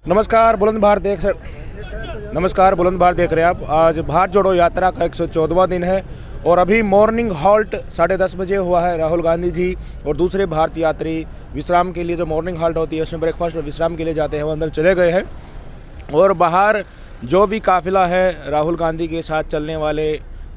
नमस्कार बुलंद भारत देख रहे हैं आप। आज भारत जोड़ो यात्रा का 114वां दिन है और अभी मॉर्निंग हॉल्ट 10:30 बजे हुआ है। राहुल गांधी जी और दूसरे भारत यात्री विश्राम के लिए, जो मॉर्निंग हॉल्ट होती है उसमें ब्रेकफास्ट और विश्राम के लिए जाते हैं, वो अंदर चले गए हैं। और बाहर जो भी काफिला है राहुल गांधी के साथ चलने वाले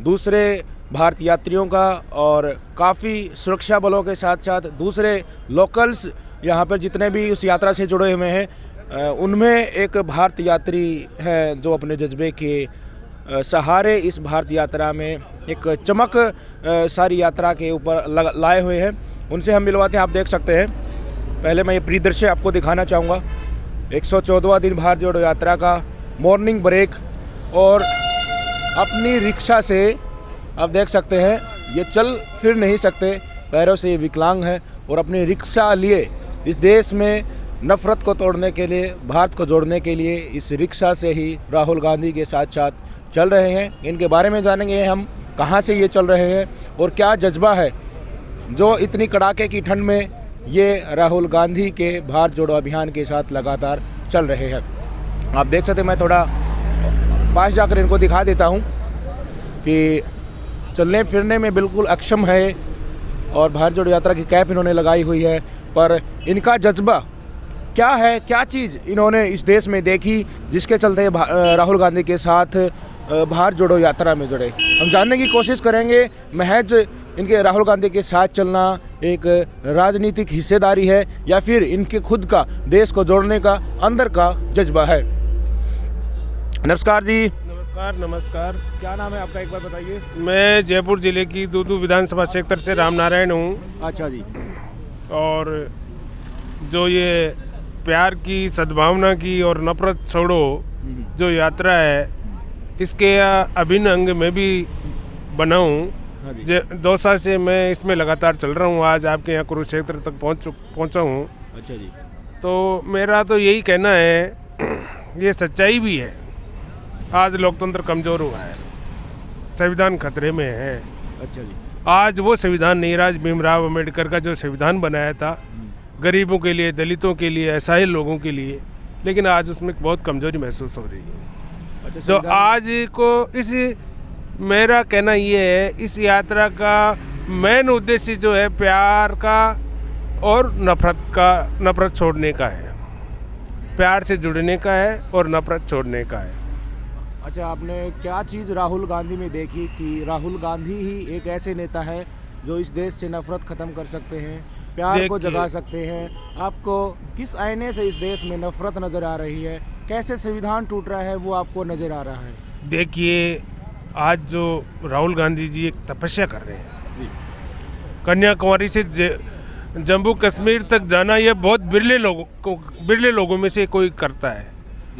दूसरे भारत यात्रियों का और काफ़ी सुरक्षा बलों के साथ साथ दूसरे लोकल्स यहाँ पर जितने भी उस यात्रा से जुड़े हुए हैं, उनमें एक भारत यात्री हैं जो अपने जज्बे के सहारे इस भारत यात्रा में एक चमक सारी यात्रा के ऊपर लाए हुए हैं। उनसे हम मिलवाते हैं। आप देख सकते हैं, पहले मैं ये परिदृश्य आपको दिखाना चाहूँगा। 114वां दिन भारत जोड़ो यात्रा का मॉर्निंग ब्रेक, और अपनी रिक्शा से आप देख सकते हैं ये चल फिर नहीं सकते, पैरों से ये विकलांग है, और अपनी रिक्शा लिए इस देश में नफ़रत को तोड़ने के लिए, भारत को जोड़ने के लिए इस रिक्शा से ही राहुल गांधी के साथ साथ चल रहे हैं। इनके बारे में जानेंगे हम, कहाँ से ये चल रहे हैं और क्या जज्बा है जो इतनी कड़ाके की ठंड में ये राहुल गांधी के भारत जोड़ो अभियान के साथ लगातार चल रहे हैं। आप देख सकते हैं, मैं थोड़ा पास जाकर इनको दिखा देता हूँ कि चलने फिरने में बिल्कुल अक्षम है और भारत जोड़ो यात्रा की कैप इन्होंने लगाई हुई है, पर इनका जज्बा क्या है, क्या चीज़ इन्होंने इस देश में देखी जिसके चलते राहुल गांधी के साथ भारत जोड़ो यात्रा में जुड़े, हम जानने की कोशिश करेंगे। महज इनके राहुल गांधी के साथ चलना एक राजनीतिक हिस्सेदारी है या फिर इनके खुद का देश को जोड़ने का अंदर का जज्बा है। नमस्कार जी। नमस्कार। क्या नाम है आपका, एक बार बताइए। मैं जयपुर जिले की दूदू विधानसभा क्षेत्र से रामनारायण हूँ। अच्छा जी। और जो ये प्यार की, सद्भावना की और नफरत छोड़ो जो यात्रा है, इसके अभिन्न अंग में भी बना हूँ। 2 साल से मैं इसमें लगातार चल रहा हूँ। आज आपके यहाँ कुरुक्षेत्र तक पहुँचा हूँ। अच्छा जी। तो मेरा तो यही कहना है, ये सच्चाई भी है, आज लोकतंत्र कमज़ोर हुआ है, संविधान खतरे में है। अच्छा जी। आज वो संविधान नहीं रहा, भीमराव अम्बेडकर का जो संविधान बनाया था गरीबों के लिए, दलितों के लिए, असहाय लोगों के लिए, लेकिन आज उसमें बहुत कमज़ोरी महसूस हो रही है। अच्छा, तो आज को मेरा कहना ये है, इस यात्रा का मेन उद्देश्य जो है प्यार का और नफरत छोड़ने का है, प्यार से जुड़ने का है और नफरत छोड़ने का है। अच्छा, आपने क्या चीज़ राहुल गांधी में देखी कि राहुल गांधी ही एक ऐसे नेता है जो इस देश से नफरत ख़त्म कर सकते हैं, प्यार को जगा सकते हैं? आपको किस आईने से इस देश में नफरत नज़र आ रही है, कैसे संविधान टूट रहा है, वो आपको नज़र आ रहा है? देखिए, आज जो राहुल गांधी जी एक तपस्या कर रहे हैं, कन्याकुमारी से जम्मू कश्मीर तक जाना, ये बहुत बिरले लोगों में से कोई करता है।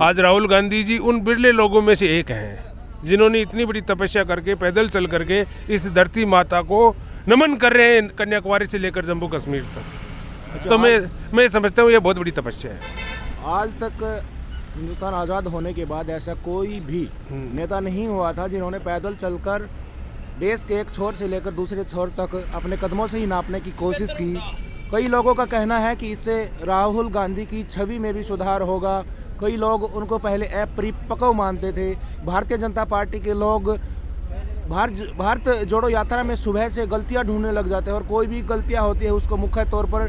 आज राहुल गांधी जी उन बिरले लोगों में से एक हैं जिन्होंने इतनी बड़ी तपस्या करके, पैदल चल करके इस धरती माता को नमन कर रहे हैं, कन्याकुमारी से लेकर जम्मू कश्मीर तक। अच्छा, तो मैं समझता हूँ ये बहुत बड़ी तपस्या है। आज तक हिंदुस्तान आज़ाद होने के बाद ऐसा कोई भी नेता नहीं हुआ था जिन्होंने पैदल चलकर देश के एक छोर से लेकर दूसरे छोर तक अपने कदमों से ही नापने की कोशिश की। कई लोगों का कहना है कि इससे राहुल गांधी की छवि में भी सुधार होगा। कई लोग उनको पहले अपरिपक्व मानते थे। भारतीय जनता पार्टी के लोग भारत जोड़ो यात्रा में सुबह से गलतियां ढूंढने लग जाते हैं, और कोई भी गलतियां होती है उसको मुख्य तौर पर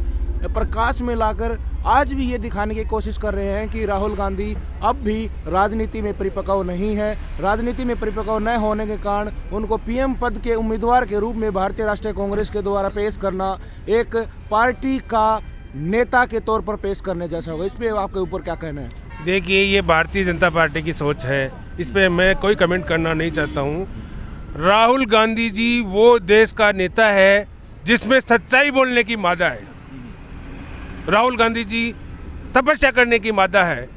प्रकाश में लाकर आज भी ये दिखाने की कोशिश कर रहे हैं कि राहुल गांधी अब भी राजनीति में परिपक्व नहीं है। राजनीति में परिपक्व न होने के कारण उनको पीएम पद के उम्मीदवार के रूप में भारतीय राष्ट्रीय कांग्रेस के द्वारा पेश करना एक पार्टी का नेता के तौर पर पेश करने जैसा होगा। इस पर आपके ऊपर क्या कहना है? देखिए, ये भारतीय जनता पार्टी की सोच है, इस पर मैं कोई कमेंट करना नहीं चाहता हूँ। राहुल गांधी जी वो देश का नेता है जिसमें सच्चाई बोलने की मादा है। राहुल गांधी जी तपस्या करने की मादा है।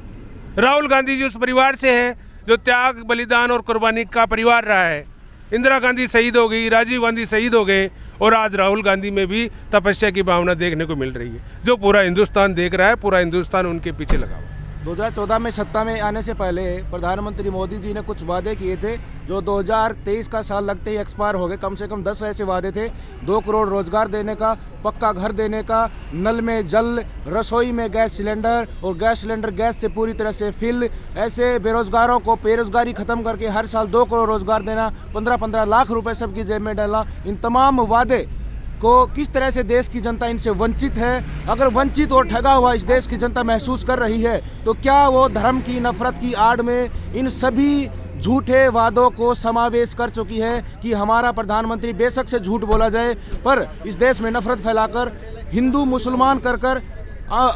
राहुल गांधी जी उस परिवार से है जो त्याग, बलिदान और कुर्बानी का परिवार रहा है। इंदिरा गांधी शहीद हो गई, राजीव गांधी शहीद हो गए, और आज राहुल गांधी में भी तपस्या की भावना देखने को मिल रही है, जो पूरा हिंदुस्तान देख रहा है। पूरा हिंदुस्तान उनके पीछे लगा हुआ। 2014 में सत्ता में आने से पहले प्रधानमंत्री मोदी जी ने कुछ वादे किए थे जो 2023 का साल लगते ही एक्सपायर हो गए। कम से कम 10 ऐसे वादे थे, 2 करोड़ रोजगार देने का, पक्का घर देने का, नल में जल, रसोई में गैस सिलेंडर और गैस सिलेंडर गैस से पूरी तरह से फिल। ऐसे बेरोजगारों को बेरोजगारी खत्म करके हर साल 2 करोड़ रोजगार देना, 15-15 लाख रुपए सबकी जेब में डालना। इन तमाम वादे को किस तरह से देश की जनता इनसे वंचित है, अगर वंचित और ठगा हुआ इस देश की जनता महसूस कर रही है, तो क्या वो धर्म की नफरत की आड़ में इन सभी झूठे वादों को समावेश कर चुकी है कि हमारा प्रधानमंत्री बेशक से झूठ बोला जाए, पर इस देश में नफरत फैलाकर, हिंदू मुसलमान कर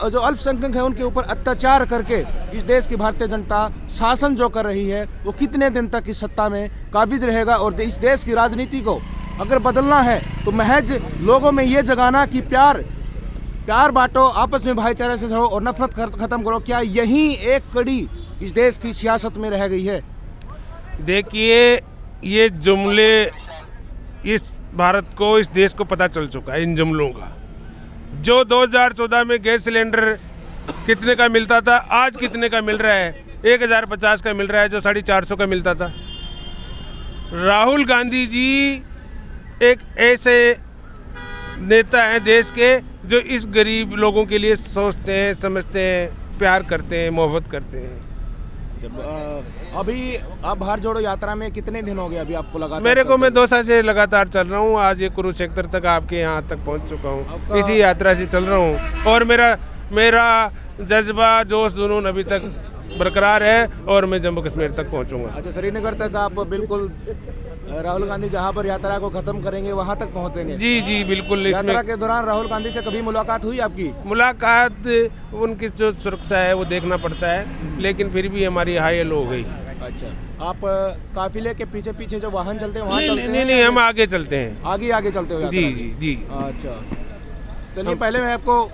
जो अल्पसंख्यक है उनके ऊपर अत्याचार करके इस देश की भारतीय जनता शासन जो कर रही है, वो कितने दिन तक इस सत्ता में काबिज रहेगा। और इस देश की राजनीति को अगर बदलना है तो महज लोगों में ये जगाना कि प्यार बांटो, आपस में भाईचारे से रहो और नफरत खत्म करो, क्या यही एक कड़ी इस देश की सियासत में रह गई है? देखिए, ये जुमले इस भारत को, इस देश को पता चल चुका है इन जुमलों का। जो 2014 में गैस सिलेंडर कितने का मिलता था, आज कितने का मिल रहा है? 1050 का मिल रहा है, जो 450 का मिलता था। राहुल गांधी जी एक ऐसे नेता हैं देश के जो इस गरीब लोगों के लिए सोचते हैं, समझते हैं, प्यार करते हैं, मोहब्बत करते हैं। अभी आप भारत जोड़ो यात्रा में कितने दिन हो गए अभी आपको लगा? मेरे को, मैं 2 साल से लगातार चल रहा हूँ। आज ये कुरुक्षेत्र तक आपके यहाँ तक पहुँच चुका हूँ, इसी यात्रा से चल रहा हूँ। और मेरा जज्बा, जोश, जुनून अभी तक बरकरार है और मैं जम्मू कश्मीर तक पहुँचूंगा। अच्छा, श्रीनगर तक आप बिल्कुल राहुल गांधी जहां पर यात्रा को खत्म करेंगे वहां तक पहुंचेंगे? जी बिल्कुल। यात्रा के दौरान राहुल गांधी से कभी मुलाकात हुई आपकी? मुलाकात, उनकी जो सुरक्षा है वो देखना पड़ता है, लेकिन फिर भी हमारी हाई हेलो हो गई। अच्छा, आप काफिले के पीछे पीछे जो वाहन चलते हैं वहाँ नहीं, हम आगे चलते हैं। आगे चलते हो? जी। अच्छा, चलिए, पहले मैं आपको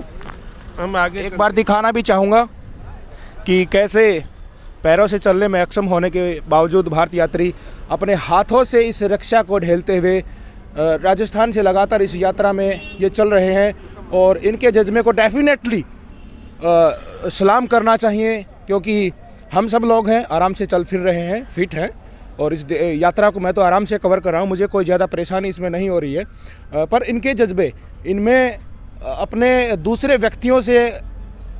हम आगे एक बार दिखाना भी चाहूँगा कि कैसे पैरों से चलने में अक्षम होने के बावजूद भारतीय यात्री अपने हाथों से इस रिक्शा को ढेलते हुए राजस्थान से लगातार इस यात्रा में ये चल रहे हैं। और इनके जज्बे को डेफिनेटली सलाम करना चाहिए, क्योंकि हम सब लोग हैं, आराम से चल फिर रहे हैं, फिट हैं, और इस यात्रा को मैं तो आराम से कवर कर रहा हूँ, मुझे कोई ज़्यादा परेशानी इसमें नहीं हो रही है। पर इनके जज्बे, इनमें अपने दूसरे व्यक्तियों से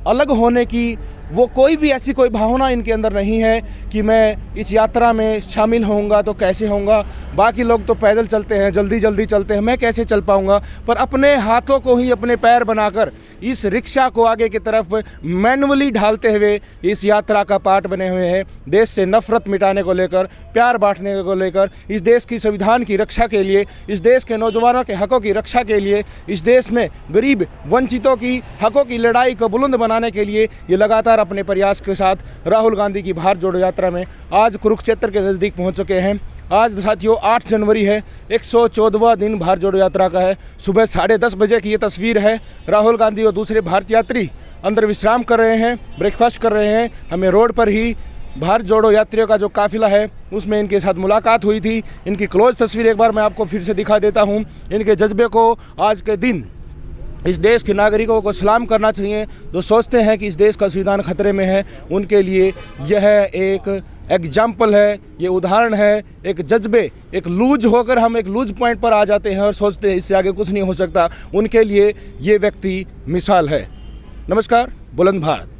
अलग होने की वो कोई भी ऐसी कोई भावना इनके अंदर नहीं है कि मैं इस यात्रा में शामिल होऊंगा तो कैसे होऊंगा, बाकी लोग तो पैदल चलते हैं, जल्दी चलते हैं, मैं कैसे चल पाऊंगा। पर अपने हाथों को ही अपने पैर बनाकर इस रिक्शा को आगे की तरफ मैनुअली ढालते हुए इस यात्रा का पार्ट बने हुए हैं। देश से नफरत मिटाने को लेकर, प्यार बांटने को लेकर, इस देश की संविधान की रक्षा के लिए, इस देश के नौजवानों के हकों की रक्षा के लिए, इस देश में गरीब वंचितों की हकों की लड़ाई को बुलंद बनाने के लिए ये लगातार अपने प्रयास के साथ राहुल गांधी की भारत जोड़ो यात्रा में आज कुरुक्षेत्र के नज़दीक पहुंच चुके हैं। आज साथियों 8 जनवरी है, 114वां दिन भारत जोड़ो यात्रा का है। सुबह 10:30 बजे की ये तस्वीर है। राहुल गांधी और दूसरे भारतीय यात्री अंदर विश्राम कर रहे हैं, ब्रेकफास्ट कर रहे हैं। हमें रोड पर ही भारत जोड़ो यात्रियों का जो काफिला है उसमें इनके साथ मुलाकात हुई थी। इनकी क्लोज तस्वीर एक बार मैं आपको फिर से दिखा देता हूँ। इनके जज्बे को आज के दिन इस देश के नागरिकों को सलाम करना चाहिए, जो सोचते हैं कि इस देश का संविधान खतरे में है। उनके लिए यह एक एग्जाम्पल है, ये उदाहरण है। एक जज्बे, एक लूज होकर हम एक लूज पॉइंट पर आ जाते हैं और सोचते हैं इससे आगे कुछ नहीं हो सकता, उनके लिए ये व्यक्ति मिसाल है। नमस्कार, बुलंद भारत।